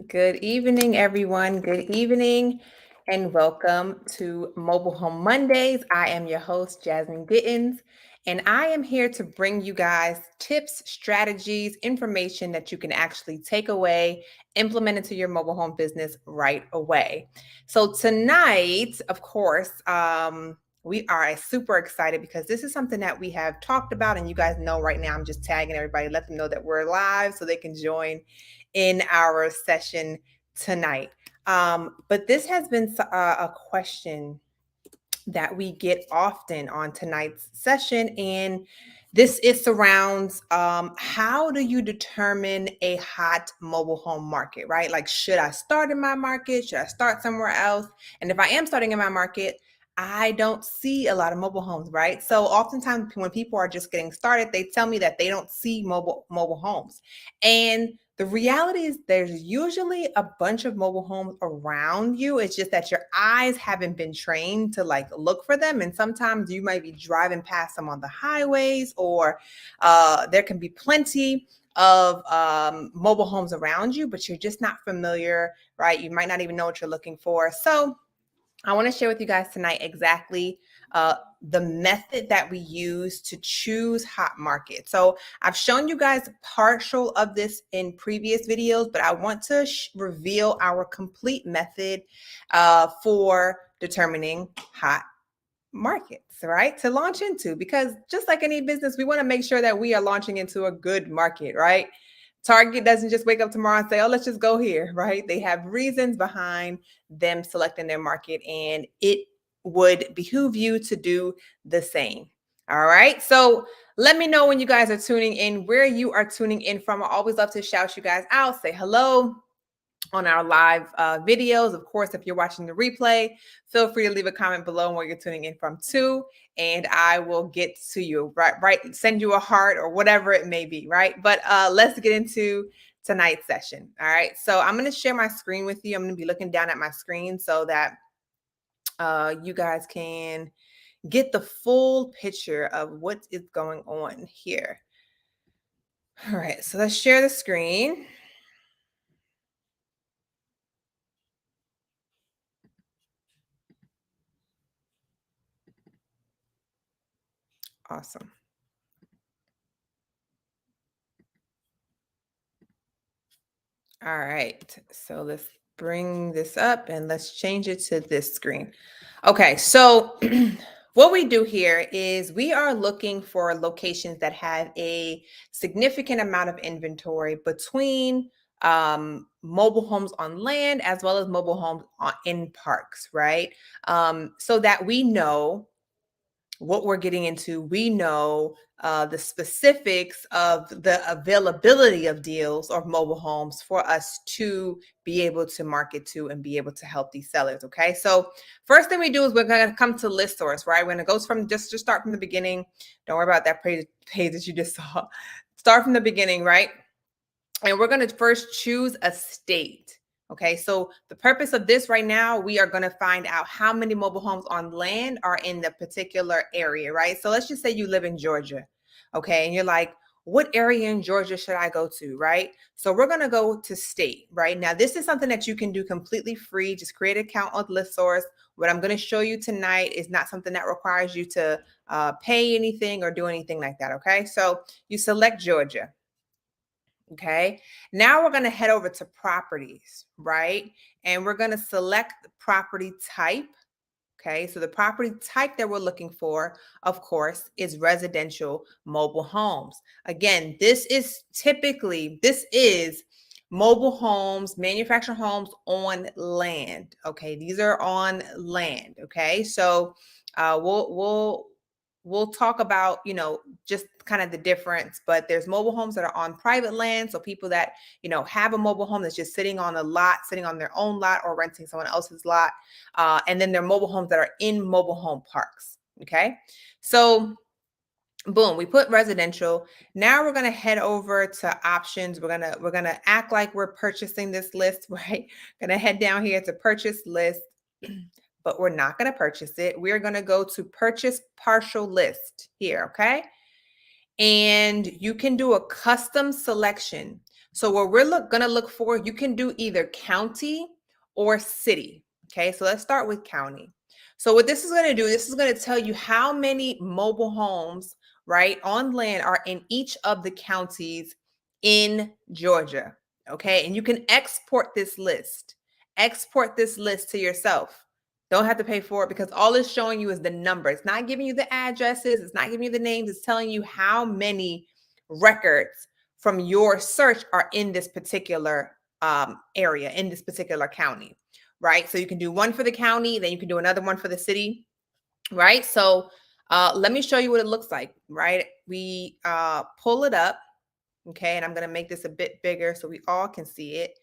Good evening, everyone. Good evening, and welcome to Mobile Home Mondays. I am your host, Jasmine Gittens, and I am here to bring you guys tips, strategies, information that you can actually take away, implement into your mobile home business right away. So, tonight, of course, we are super excited because this is something that we have talked about, and you guys know right now I'm just tagging everybody, let them know that we're live so they can join in our session tonight. But this has been a question that we get often on tonight's session, and this is surrounds how do you determine a hot mobile home market, right? Like, should I start in my market? Should I start somewhere else? And if I am starting in my market, I don't see a lot of mobile homes, right? So oftentimes when people are just getting started, they tell me that they don't see mobile homes. And the reality is there's usually a bunch of mobile homes around you. It's just that your eyes haven't been trained to like look for them. And sometimes you might be driving past them on the highways, or there can be plenty of mobile homes around you, but you're just not familiar, right? You might not even know what you're looking for. So I want to share with you guys tonight exactly the method that we use to choose hot market. So I've shown you guys partial of this in previous videos, but I want to reveal our complete method for determining hot markets, right? To launch into, because just like any business, we want to make sure that we are launching into a good market, right? Target doesn't just wake up tomorrow and say, oh, let's just go here, right? They have reasons behind them selecting their market, and it would behoove you to do the same. All right. So let me know when you guys are tuning in, where you are tuning in from. I always love to shout you guys out, say hello on our live videos. Of course, if you're watching the replay, feel free to leave a comment below where you're tuning in from too, and I will get to you, right, send you a heart or whatever it may be, right? But let's get into tonight's session. All right, so I'm going to share my screen with you. I'm going to be looking down at my screen so that you guys can get the full picture of what is going on here. All right, so let's share the screen. Awesome. All right, so let's bring this up and let's change it to this screen. Okay, so what we do here is we are looking for locations that have a significant amount of inventory between mobile homes on land as well as mobile homes in parks, right? So that we know what we're getting into. We know the specifics of the availability of deals or mobile homes for us to be able to market to and be able to help these sellers. Okay. So, first thing we do is we're going to come to list source, right? We're going to go from just start from the beginning. Don't worry about that page that you just saw. Start from the beginning, right? And we're going to first choose a state. Okay, so the purpose of this right now, we are going to find out how many mobile homes on land are in the particular area, right? So let's just say you live in Georgia, okay, and you're like, what area in Georgia should I go to, right? So we're going to go to state, right? Now, this is something that you can do completely free. Just create an account on ListSource. What I'm going to show you tonight is not something that requires you to pay anything or do anything like that, okay? So you select Georgia. Okay. Now we're going to head over to properties, right? And we're going to select the property type. Okay. So the property type that we're looking for, of course, is residential mobile homes. Again, this is mobile homes, manufactured homes on land. Okay. These are on land. Okay. So we'll talk about, just kind of the difference, but there's mobile homes that are on private land. So people that, have a mobile home that's just sitting on a lot, sitting on their own lot or renting someone else's lot. And then there are mobile homes that are in mobile home parks. Okay. So boom, we put residential. Now we're going to head over to options. We're going to act like we're purchasing this list, right? Going to head down here to purchase list. But we're not going to purchase it. We're going to go to purchase partial list here, okay? and you can do a custom selection. So what we're gonna look for, you can do either county or city. Okay, so let's start with county. So what this is gonna do, this is gonna tell you how many mobile homes, right, on land are in each of the counties in Georgia. Okay, and you can export this list. Export this list to yourself. Don't have to pay for it because all it's showing you is the number. It's not giving you the addresses. It's not giving you the names. It's telling you how many records from your search are in this particular area, in this particular county, right? So you can do one for the county, then you can do another one for the city, right? So let me show you what it looks like, right? We pull it up, okay? And I'm going to make this a bit bigger so we all can see it.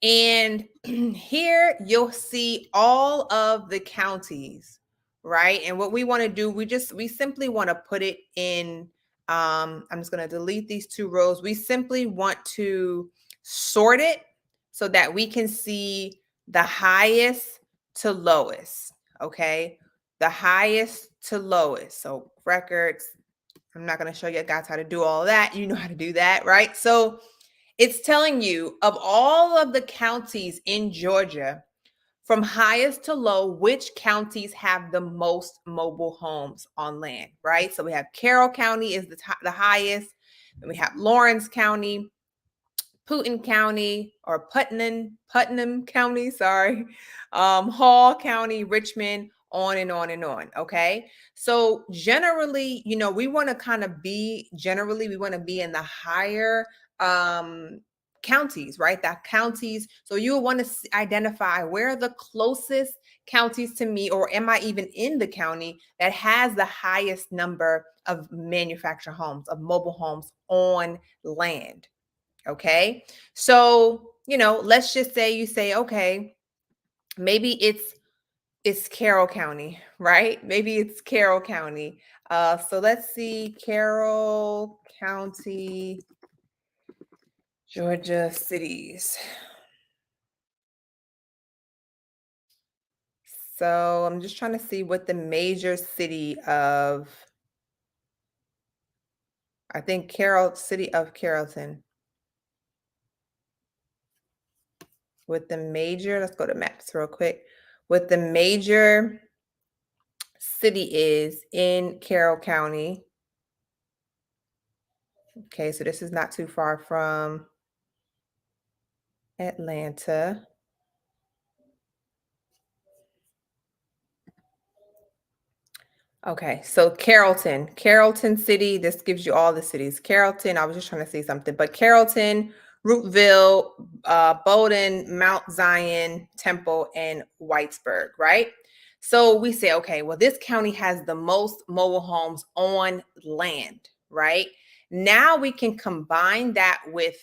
And here you'll see all of the counties, right? And what we want to do, we simply want to put it in, I'm just going to delete these two rows. We simply want to sort it so that we can see the highest to lowest, okay? The highest to lowest. So records, I'm not going to show you guys how to do all of that. You know how to do that, right? So it's telling you of all of the counties in Georgia, from highest to low, which counties have the most mobile homes on land, right? So we have Carroll County is the highest, and we have Lawrence County, Putin County, or Putnam County, sorry, Hall County, Richmond, on and on and on. Okay. So generally, we want to we want to be in the higher counties, right? That counties. So you will want to identify where are the closest counties to me, or am I even in the county that has the highest number of manufactured homes, of mobile homes on land. Okay. So, let's just say you say, okay, maybe it's Carroll County, right? Maybe it's Carroll County. So let's see, Carroll County, Georgia cities. So I'm just trying to see what the major city of, I think city of Carrollton. With the major, let's go to maps real quick. With the major city is in Carroll County. Okay, so this is not too far from Atlanta. Okay, so Carrollton City, this gives you all the cities. Carrollton, I was just trying to say something, but Carrollton, Rootville, Bowdoin, Mount Zion, Temple, and Whitesburg, right? So we say, okay, well, this county has the most mobile homes on land, right? Now we can combine that with,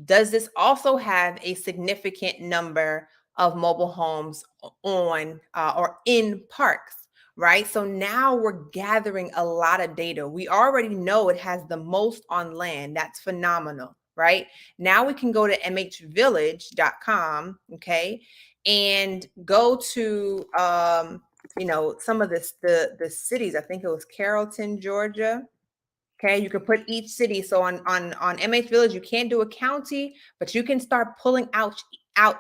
does this also have a significant number of mobile homes on or in parks? Right. So now we're gathering a lot of data. We already know it has the most on land. That's phenomenal. Right. Now we can go to mhvillage.com. Okay. And go to, some of the cities. I think it was Carrollton, Georgia. Okay, you can put each city. So on MH Village, you can't do a county, but you can start pulling out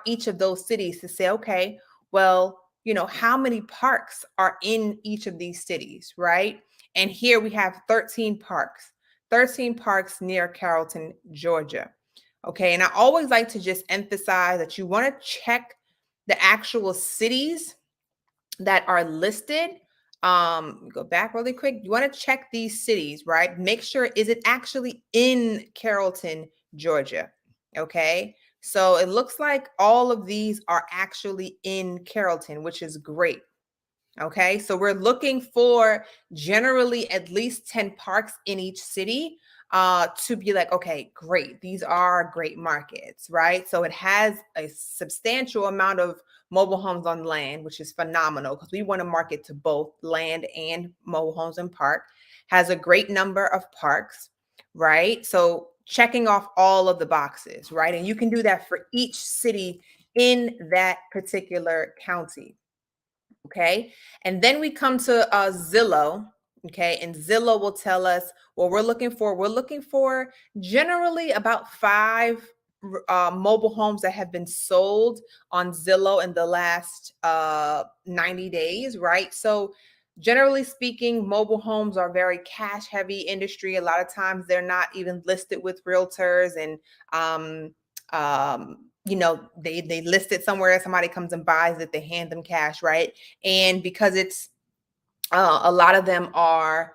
each of those cities to say, okay, well, how many parks are in each of these cities, right? And here we have 13 parks, 13 parks near Carrollton, Georgia. Okay, and I always like to just emphasize that you want to check the actual cities that are listed. Go back really quick. You want to check these cities, right? Make sure, is it actually in Carrollton, Georgia? Okay. So it looks like all of these are actually in Carrollton, which is great. Okay, so we're looking for generally at least 10 parks in each city to be like, okay, great. These are great markets, right? So it has a substantial amount of mobile homes on land, which is phenomenal because we want to market to both land and mobile homes and park. Has a great number of parks, right? So checking off all of the boxes, right? And you can do that for each city in that particular county. Okay. And then we come to Zillow. Okay. And Zillow will tell us what we're looking for. We're looking for generally about five mobile homes that have been sold on Zillow in the last 90 days, right? So, generally speaking, mobile homes are very cash heavy industry. A lot of times they're not even listed with realtors, and they list it somewhere, somebody comes and buys it, they hand them cash, right? And because it's a lot of them are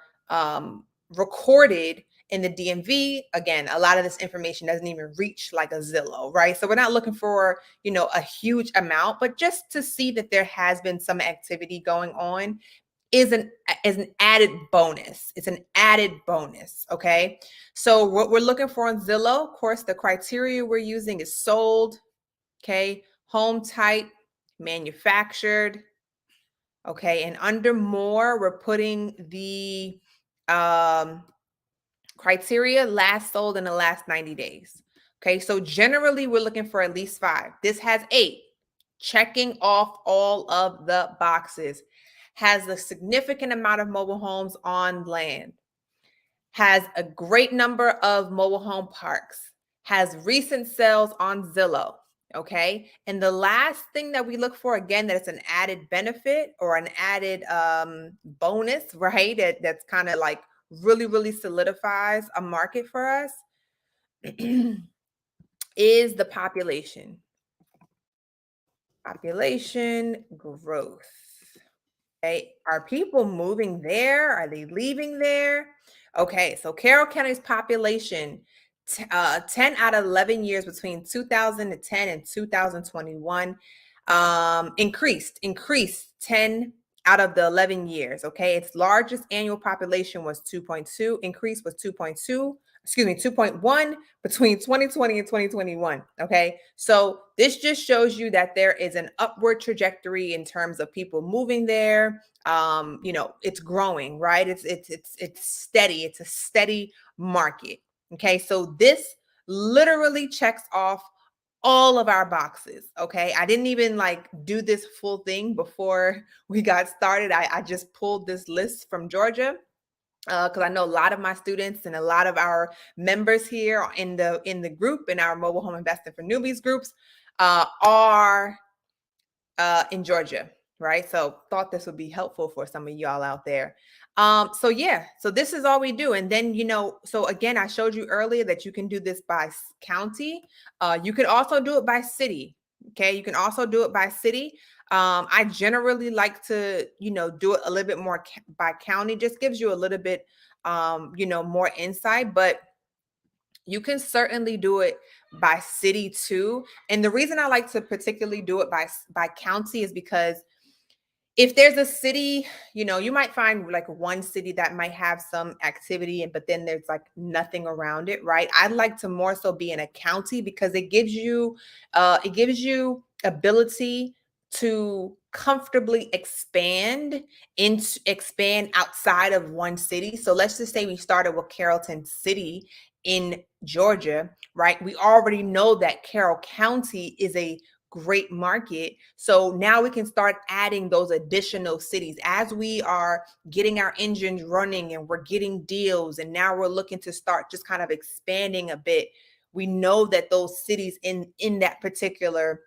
recorded in the DMV. Again, a lot of this information doesn't even reach like a Zillow, right? So we're not looking for, a huge amount, but just to see that there has been some activity going on is an added bonus. It's an added bonus, okay? So what we're looking for on Zillow, of course, the criteria we're using is sold, okay? Home type, manufactured, okay? And under more, we're putting the criteria last sold in the last 90 days. Okay, so generally we're looking for at least five. This has eight, checking off all of the boxes. Has a significant amount of mobile homes on land, has a great number of mobile home parks, has recent sales on Zillow. Okay. And the last thing that we look for, again, that it's an added benefit or an added bonus, right? That's kind of like really, really solidifies a market for us is the population. Population growth. Okay. Are people moving there? Are they leaving there? Okay. So Carroll County's population, 10 out of 11 years between 2010 and 2021, increased 10 out of the 11 years. Okay. Its largest annual population was 2.2, increase was 2.2, excuse me, 2.1 between 2020 and 2021. Okay. So this just shows you that there is an upward trajectory in terms of people moving there. It's growing, right? It's steady. It's a steady market. Okay. So this literally checks off all of our boxes. Okay. I didn't even like do this full thing before we got started. I just pulled this list from Georgia because I know a lot of my students and a lot of our members here in the group in our mobile home investing for newbies groups are in Georgia, right? So thought this would be helpful for some of y'all out there. So yeah, so this is all we do. And then, so again, I showed you earlier that you can do this by county. You could also do it by city. Okay, you can also do it by city. I generally like to, do it a little bit more by county, just gives you a little bit, more insight, but you can certainly do it by city too. And the reason I like to particularly do it by county is because if there's a city, you might find like one city that might have some activity, but then there's like nothing around it, right? I'd like to more so be in a county because it gives you ability to comfortably expand outside of one city. So let's just say we started with Carrollton City in Georgia, right? We already know that Carroll County is a great market. So now we can start adding those additional cities as we are getting our engines running and we're getting deals. And now we're looking to start just kind of expanding a bit. We know that those cities in that particular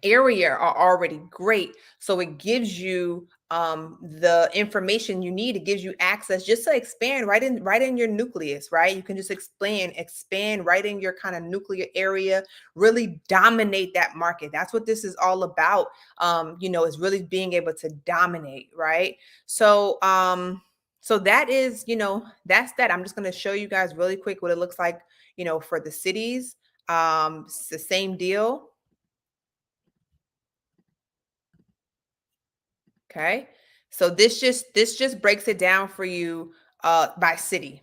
area are already great. So it gives you the information you need. It gives you access just to expand right in your nucleus, right? You can just expand right in your kind of nuclear area, really dominate that market. That's what this is all about. Is really being able to dominate, right? So that is, that's that. I'm just going to show you guys really quick what it looks like, for the cities. It's the same deal. Okay. So this just breaks it down for you by city.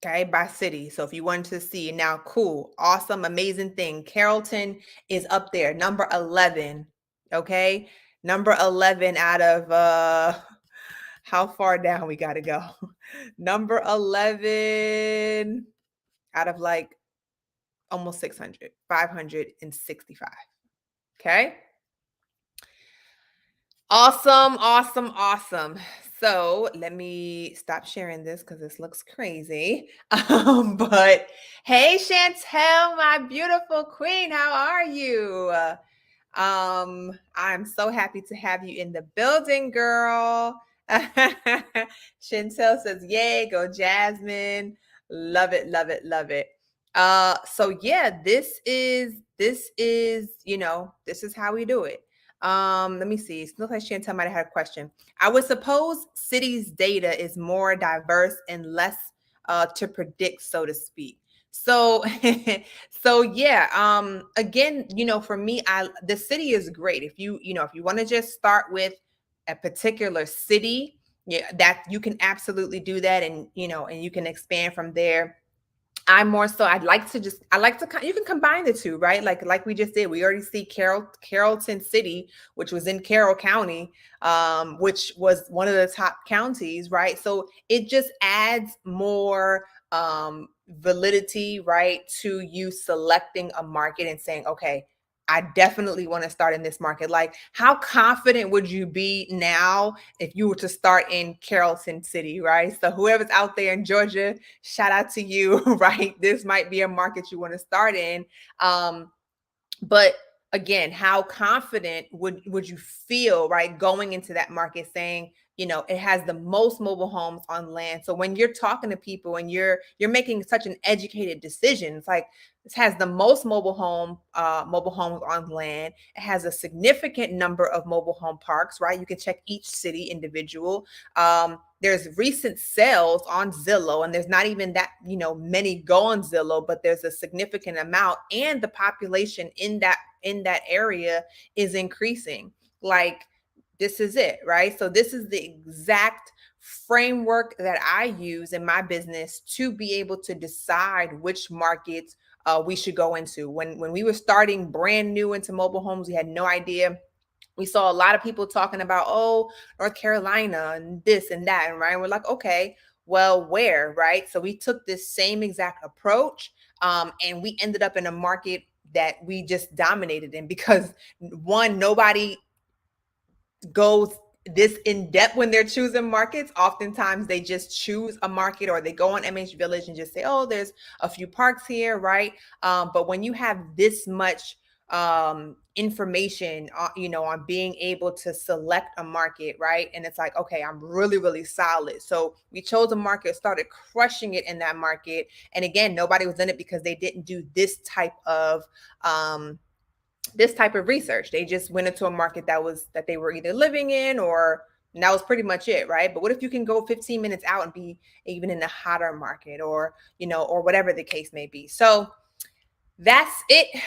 Okay, by city. So if you wanted to see now, cool, awesome, amazing thing. Carrollton is up there, number 11. Okay. Number 11 out of how far down we gotta go. Number 11 out of like almost 600, 565. Okay. Awesome, awesome, awesome. So let me stop sharing this because this looks crazy. But hey, Chantel, my beautiful queen, how are you? I'm so happy to have you in the building, girl. Chantel says, "Yay, go Jasmine! Love it, love it, love it." So yeah, this is this is how we do it. Let me see. It looks like Chantel might have had a question. I would suppose cities' data is more diverse and less to predict, so to speak. So so yeah, again, for me, the city is great. If you want to just start with a particular city, yeah, that you can absolutely do that, and and you can expand from there. I'm more so I like to you can combine the two, right? Like we just did. We already see Carrollton City, which was in Carroll County, which was one of the top counties, right? So it just adds more validity, right, to you selecting a market and saying, okay, I definitely want to start in this market. Like, how confident would you be now if you were to start in Carrollton City, right? So whoever's out there in Georgia, shout out to you, right? This might be a market you want to start in. Um, but again, how confident would you feel, right, going into that market saying, it has the most mobile homes on land. So when you're talking to people and you're making such an educated decision, it's like this has the most mobile homes on land. It has a significant number of mobile home parks, right? You can check each city individual. There's recent sales on Zillow, and there's not even that many go on Zillow, but there's a significant amount, and the population in that area is increasing. Like, this is it, right? So this is the exact framework that I use in my business to be able to decide which markets we should go into. When we were starting brand new into mobile homes, we had no idea. We saw a lot of people talking about, oh, North Carolina and this and that, and right, we're like, okay, well, where, right? So we took this same exact approach, and we ended up in a market that we just dominated in because one, nobody goes this in depth when they're choosing markets. Oftentimes they just choose a market, or they go on MH Village and just say, oh, there's a few parks here, right? But when you have this much information, on being able to select a market, right? And it's like, okay, I'm really, really solid. So we chose a market, started crushing it in that market. And again, nobody was in it because they didn't do um, this type of research. They just went into a market that they were either living in, or and that was pretty much it, right? But what if you can go 15 minutes out and be even in the hotter market, or or whatever the case may be. So that's it,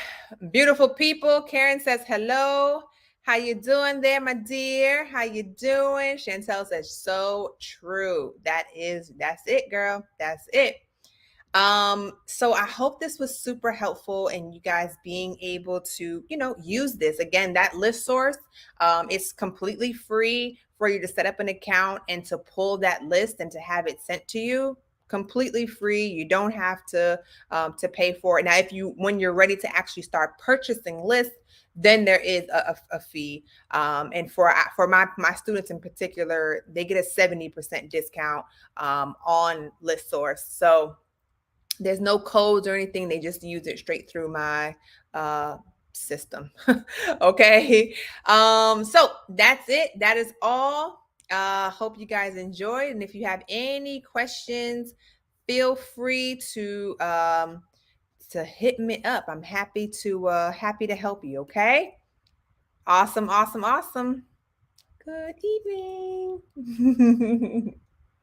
beautiful people. Karen says hello. How you doing there, my dear? How you doing? Chantel says so true. That's it, girl. That's it. So I hope this was super helpful, and you guys being able to, use this. Again, that list source, it's completely free for you to set up an account and to pull that list and to have it sent to you. Completely free. You don't have to pay for it. Now, when you're ready to actually start purchasing lists, then there is a fee. And for my students in particular, they get a 70% discount on list source. So there's no codes or anything. They just use it straight through my system. Okay. So that's it. That is all. Hope you guys enjoyed. And if you have any questions, feel free to hit me up. I'm happy to help you. Okay. Awesome, awesome, awesome. Good evening.